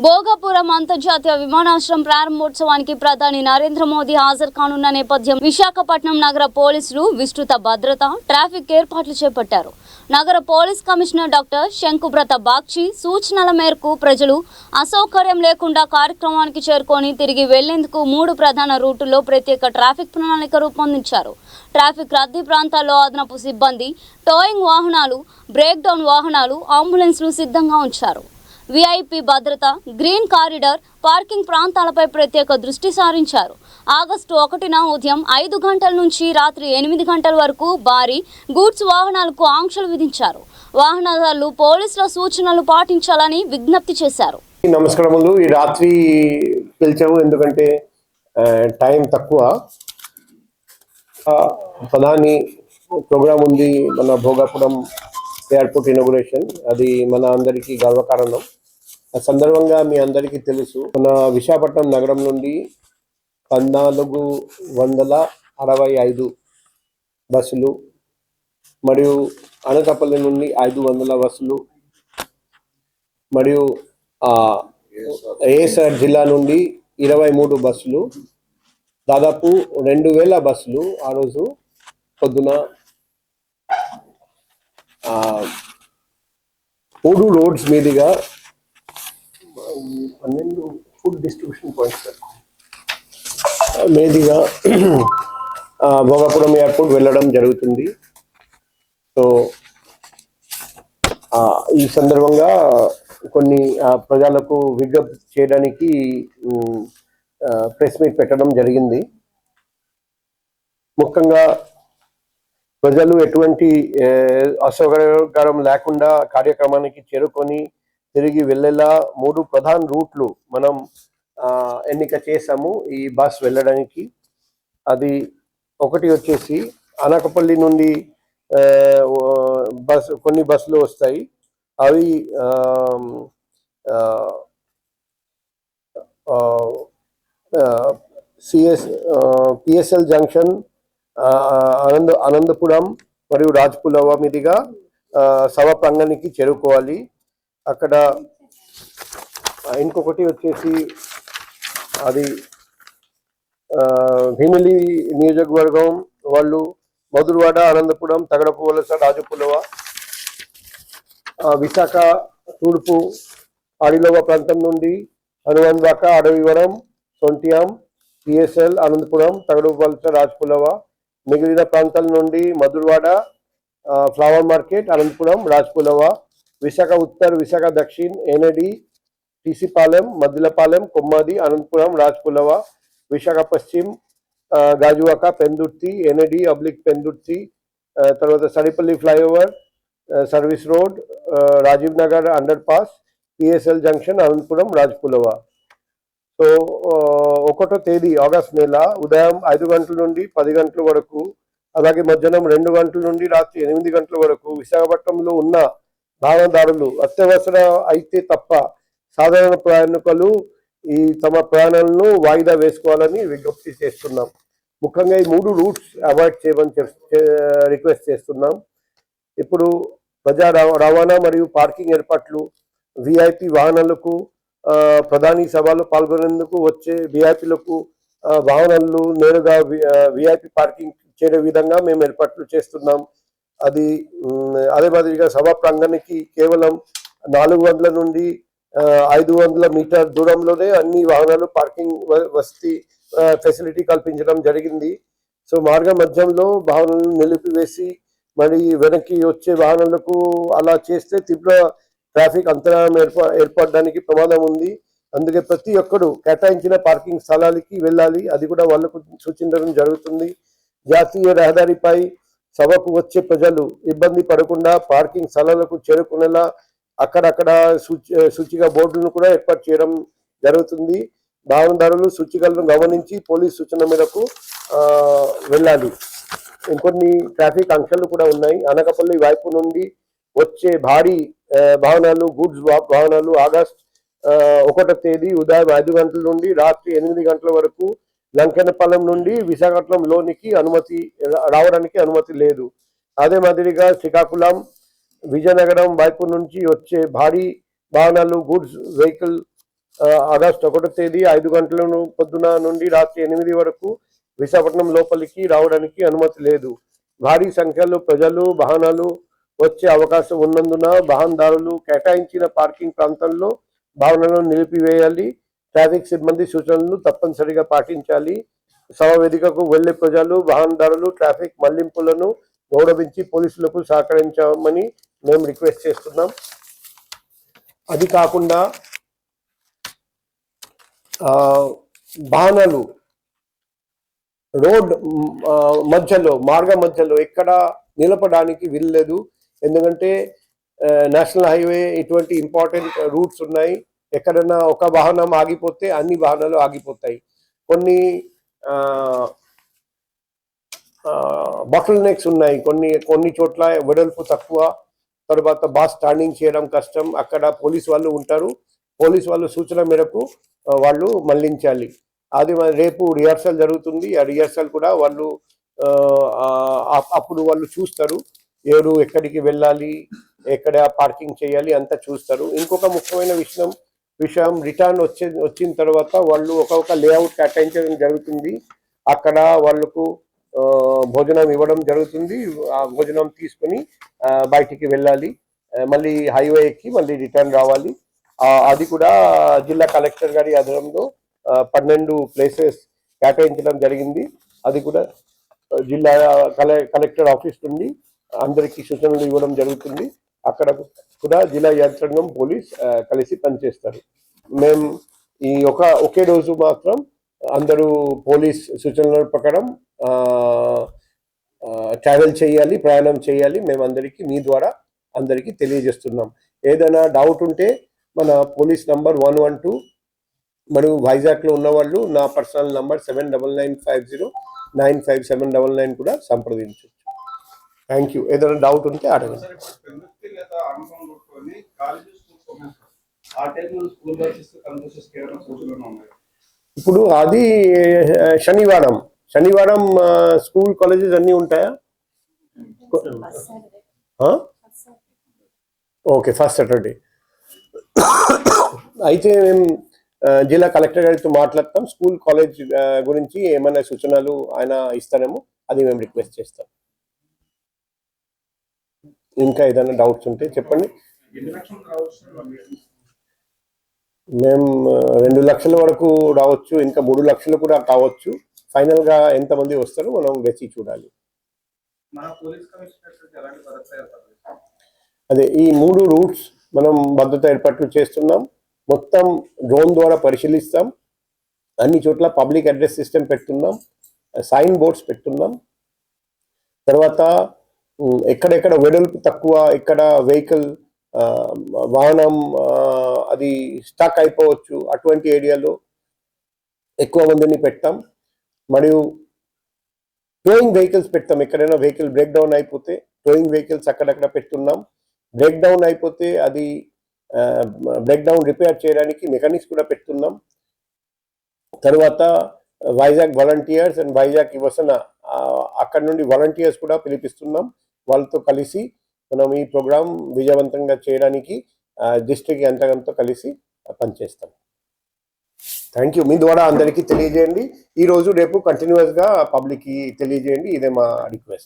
భోగాపురం అంతర్జాతీయ విమానాశ్రయం ప్రారంభోత్సవానికి ప్రధాని నరేంద్ర మోదీ హాజరు కానున్న నేపథ్యం విశాఖపట్నం నగర పోలీసులు విస్తృత భద్రత, ట్రాఫిక్ ఏర్పాట్లు చేపట్టారు. నగర పోలీస్ కమిషనర్ డాక్టర్ శంకుబ్రత బాగ్చి సూచనల మేరకు ప్రజలు అసౌకర్యం లేకుండా కార్యక్రమానికి చేరుకొని తిరిగి వెళ్లేందుకు 3 ప్రధాన రూటుల్లో ప్రత్యేక ట్రాఫిక్ ప్రణాళిక రూపొందించారు. ట్రాఫిక్ రద్దీ ప్రాంతాల్లో అదనపు సిబ్బంది, టోయింగ్ వాహనాలు, బ్రేక్ డౌన్ వాహనాలు, అంబులెన్స్లు సిద్ధంగా ఉంచారు. విఐపి భద్రత, గ్రీన్ కారిడార్, పార్కింగ్ ప్రాంతాలపై ప్రత్యేక దృష్టి సారించారు. ఆగస్టు 1న ఉదయం 5 గంటల నుంచి రాత్రి 8 గంటల వరకు భారీ గూడ్స్ వాహనాలకు ఆంక్షలు విధించారు. వాహనదారులు పోలీసుల సూచనలు పాటించాలని విజ్ఞప్తి చేశారు. నమస్కారములు. ఈ రాత్రి పిలిచాము ఎందుకంటే టైం తక్కువ. ప్రధాని ప్రోగ్రామ్ ఉంది, మన భోగాపురం ఎయిర్పోర్ట్ ఇనాగ్రేషన్. అది మన అందరికీ గర్వకారణం. ఆ సందర్భంగా మీ అందరికీ తెలుసు, మన విశాఖపట్నం నగరం నుండి 1465 బస్సులు మరియు అనకాపల్లి నుండి 500 బస్సులు మరియు ఏఎస్ఆర్ జిల్లా నుండి 23 బస్సులు, దాదాపు 2000 బస్సులు ఆ రోజు పొద్దున 3 రోడ్స్ మీదుగా 12 ఫుడ్ డిస్ట్రిబ్యూషన్ పాయింట్స్ మీదుగా భోగాపురం ఎయిర్పోర్ట్ వెళ్ళడం జరుగుతుంది. సో ఈ సందర్భంగా కొన్ని ప్రజలకు విజ్ఞప్తి చేయడానికి ప్రెస్ మీట్ పెట్టడం జరిగింది. ముఖ్యంగా ప్రజలు ఎటువంటి అసౌకర్యం లేకుండా కార్యక్రమానికి చేరుకొని తిరిగి వెళ్ళేలా 3 ప్రధాన రూట్లు మనం ఎన్నిక చేసాము ఈ బస్ వెళ్ళడానికి. అది ఒకటి వచ్చేసి అనకాపల్లి నుండి కొన్ని బస్సులు వస్తాయి. అవి పిఎస్ఎల్ జంక్షన్, అనంతపురం మరియు రాజ్పులవ మీదుగా సభ ప్రాంగణానికి చేరుకోవాలి. అక్కడ ఇంకొకటి వచ్చేసి అది భీమిలి నియోజకవర్గం వాళ్ళు మధురవాడ, అనంతపురం, తగడపువలస, రాజపులవ, విశాఖ తూర్పు ఆడిలోవ ప్రాంతం నుండి హనుమాన్వాక, అడవివరం, సొంటియాం, పిఎస్ఎల్, అనంతపురం, తగడపువలస, రాజపులవ, మిగిలిన ప్రాంతాల నుండి Madhurawada, flower market, Anantapuram, Rajapulava, Visakha Uttar, Visakha Dakshin, NAD, TC Palem, Maddilapalem, Kommadi, Anantapuram, Rajapulava, Visakha Paschim, Gajuwaka, Pendurthi, NAD Pendurthi, తర్వాత Saripalli flyover, service road, Rajiv Nagar underpass, PSL junction, Anantapuram, Rajapulava. So 1వ తేదీ ఆగస్ట్ నెల ఉదయం 5 గంటల నుండి 10 గంటల వరకు, అలాగే మధ్యాహ్నం 2 గంటల నుండి రాత్రి 8 గంటల వరకు విశాఖపట్నంలో ఉన్న వాహనదారులు అత్యవసర అయితే తప్ప సాధారణ ప్రయాణికులు ఈ తమ ప్రయాణాలను వాయిదా వేసుకోవాలని విజ్ఞప్తి చేస్తున్నాం. ముఖ్యంగా ఈ 3 రూట్స్ అవాయిడ్ చేయమని రిక్వెస్ట్ చేస్తున్నాం. ఇప్పుడు ప్రజా రవాణా మరియు పార్కింగ్ ఏర్పాట్లు, విఐపి వాహనాలకు, ప్రధాని సభలో పాల్గొనేందుకు వచ్చే విఐపీలకు వాహనాలు నేరుగా విఐపి పార్కింగ్ చేయే విధంగా మేము ఏర్పాట్లు చేస్తున్నాం. అదే మాదిరిగా సభా ప్రాంగణానికి కేవలం 400 నుండి 500 మీటర్ దూరంలోనే అన్ని వాహనాలు పార్కింగ్ వసతి ఫెసిలిటీ కల్పించడం జరిగింది. సో మార్గ మధ్యంలో వాహనాలను నిలిపివేసి మరి వెనక్కి వచ్చే వాహనాలకు అలా చేస్తే తీవ్ర ట్రాఫిక్ అంతరాయం ఏర్పడడానికి ప్రమాదం ఉంది. అందుకే ప్రతి ఒక్కరు కేటాయించిన పార్కింగ్ స్థలాలకి వెళ్ళాలి. అది కూడా వాళ్ళకు సూచించడం జరుగుతుంది. జాతీయ రహదారిపై సభకు వచ్చే ప్రజలు ఇబ్బంది పడకుండా పార్కింగ్ స్థలాలకు చేరుకునేలా అక్కడక్కడ సూచిక బోర్డులను కూడా ఏర్పాటు చేయడం జరుగుతుంది. వాహనదారులు సూచికలను గమనించి పోలీస్ సూచన మేరకు వెళ్ళాలి. ఇంకొన్ని ట్రాఫిక్ ఆంక్షలు కూడా ఉన్నాయి. అనకాపల్లి వైపు నుండి వచ్చే భారీ వాహనాలు, గూడ్స్ వాహనాలు ఆగస్ట్ 1వ తేదీ ఉదయం 5 గంటల నుండి రాత్రి 8 గంటల వరకు లంకెనపాలెం నుండి విశాఖపట్నం లోనికి రావడానికి అనుమతి లేదు. అదే మాదిరిగా శ్రీకాకుళం, విజయనగరం వైపు నుంచి వచ్చే భారీ వాహనాలు, గూడ్స్ వెహికల్ ఆగస్టు 1వ తేదీ 5 గంటల పొద్దున నుండి రాత్రి 8 వరకు విశాఖపట్నం లోపలికి రావడానికి అనుమతి లేదు. భారీ సంఖ్యలో ప్రజలు వాహనాలు వచ్చే అవకాశం ఉన్నందున వాహనదారులు కేటాయించిన పార్కింగ్ ప్రాంతంలో వాహనాలను నిలిపివేయాలి. ట్రాఫిక్ సిబ్బంది సూచనలను తప్పనిసరిగా పాటించాలి. సభ వేదికకు వెళ్లే ప్రజలు, వాహనదారులు ట్రాఫిక్ మళ్లింపులను గౌరవించి పోలీసులకు సహకరించామని మేము రిక్వెస్ట్ చేస్తున్నాం. అది కాకుండా వాహనాలు రోడ్ మార్గ మధ్యలో ఎక్కడ నిలపడానికి వీల్లేదు. ఎందుకంటే నేషనల్ హైవే ఇటువంటి ఇంపార్టెంట్ రూట్స్ ఉన్నాయి. ఎక్కడైనా ఒక వాహనం ఆగిపోతే అన్ని వాహనాలు ఆగిపోతాయి. కొన్ని బాటిల్ నెక్స్ ఉన్నాయి. కొన్ని చోట్ల వెడల్పు తక్కువ, తర్వాత బాస్ స్టాండింగ్ చేయడం కష్టం. అక్కడ పోలీస్ వాళ్ళు ఉంటారు. పోలీస్ వాళ్ళు సూచన మేరకు వాళ్ళు మళ్లించాలి. అది రేపు రిహార్సల్ జరుగుతుంది. ఆ రిహార్సల్ కూడా వాళ్ళు అప్పుడు వాళ్ళు చూస్తారు ఎవరు ఎక్కడికి వెళ్ళాలి, ఎక్కడ పార్కింగ్ చేయాలి అంతా చూస్తారు. ఇంకొక ముఖ్యమైన విషయం రిటర్న్ వచ్చిన తర్వాత వాళ్ళు ఒక లేఅవుట్ కేటాయించడం జరుగుతుంది. అక్కడ వాళ్ళకు భోజనం ఇవ్వడం జరుగుతుంది. ఆ భోజనం తీసుకుని బయటికి వెళ్ళాలి. మళ్ళీ హైవే ఎక్కి మళ్ళీ రిటర్న్ రావాలి. అది కూడా జిల్లా కలెక్టర్ గారి ఆధ్వర్యంలో 12 ప్లేసెస్ కేటాయించడం జరిగింది. అది కూడా జిల్లా కలెక్టర్ ఆఫీస్ నుండి అందరికీ సూచనలు ఇవ్వడం జరుగుతుంది. అక్కడ కూడా జిల్లా యంత్రాంగం పోలీస్ కలిసి పనిచేస్తారు. మేము ఈ ఒకే రోజు మాత్రం అందరూ పోలీస్ సూచనల ప్రకారం ప్రయాణం చేయాలి. మేము అందరికీ మీ ద్వారా అందరికీ తెలియజేస్తున్నాం. ఏదైనా డౌట్ ఉంటే మన పోలీస్ నంబర్ 112 మరియు వైజాగ్లో ఉన్నవాళ్ళు నా పర్సనల్ నంబర్ 7995095799 కూడా సంప్రదించవచ్చు. Thank you. ఏదైనా డౌట్ ఉంటే అడగండి. ఇప్పుడు అది శనివారం స్కూల్ కాలేజెస్ అన్నీ ఉంటాయా? Okay, first Saturday. అయితే మేము జిల్లా కలెక్టర్ గారితో మాట్లాడతాం. స్కూల్ కాలేజ్ గురించి ఏమైనా సూచనలు ఆయన ఇస్తారేమో, అది మేము రిక్వెస్ట్ చేస్తాం. ఇంకా ఏదైనా డౌట్స్ ఉంటే చెప్పండి. మేము 2 లక్షల వరకు రావచ్చు, ఇంకా 3 లక్షలు కూడా కావచ్చు. ఫైనల్ గా ఎంతమంది వస్తారో మనం వేచి చూడాలి. అదే ఈ 3 రూట్స్ మనం భద్రత ఏర్పాట్లు చేస్తున్నాం. మొత్తం డ్రోన్ ద్వారా పరిశీలిస్తాం. అన్ని చోట్ల పబ్లిక్ అడ్రస్ సిస్టమ్ పెడుతున్నాం, సైన్ బోర్డ్స్ పెడుతున్నాం. తర్వాత ఎక్కడెక్కడ వెడల్పు తక్కువ, ఇక్కడ వెహికల్ వాహనం అది స్టక్ అయిపోవచ్చు, అటువంటి ఏరియాలో ఎక్కువ మందిని పెట్టాం. మరియు టోయింగ్ వెహికల్స్ పెట్టాం. ఎక్కడైనా వెహికల్ బ్రేక్ డౌన్ అయిపోతే టోయింగ్ వెహికల్స్ అక్కడక్కడ పెట్టున్నాం. బ్రేక్ డౌన్ అయిపోతే అది బ్రేక్ డౌన్ రిపేర్ చేయడానికి మెకానిక్స్ కూడా పెడుతున్నాం. తర్వాత వైజాగ్ వాలంటీర్స్ అండ్ వైజాగ్ యువసన అక్కడ నుండి వాలంటీర్స్ కూడా పిలిపిస్తున్నాం. వాళ్ళతో కలిసి మనం ఈ ప్రోగ్రాం విజయవంతంగా చేయడానికి డిస్ట్రిక్ట్ యంత్రాంగంతో కలిసి పనిచేస్తాం. Thank you. మీ ద్వారా అందరికీ తెలియజేయండి. ఈరోజు రేపు కంటిన్యూస్గా పబ్లిక్కి తెలియజేయండి. ఇదే మా రిక్వెస్ట్.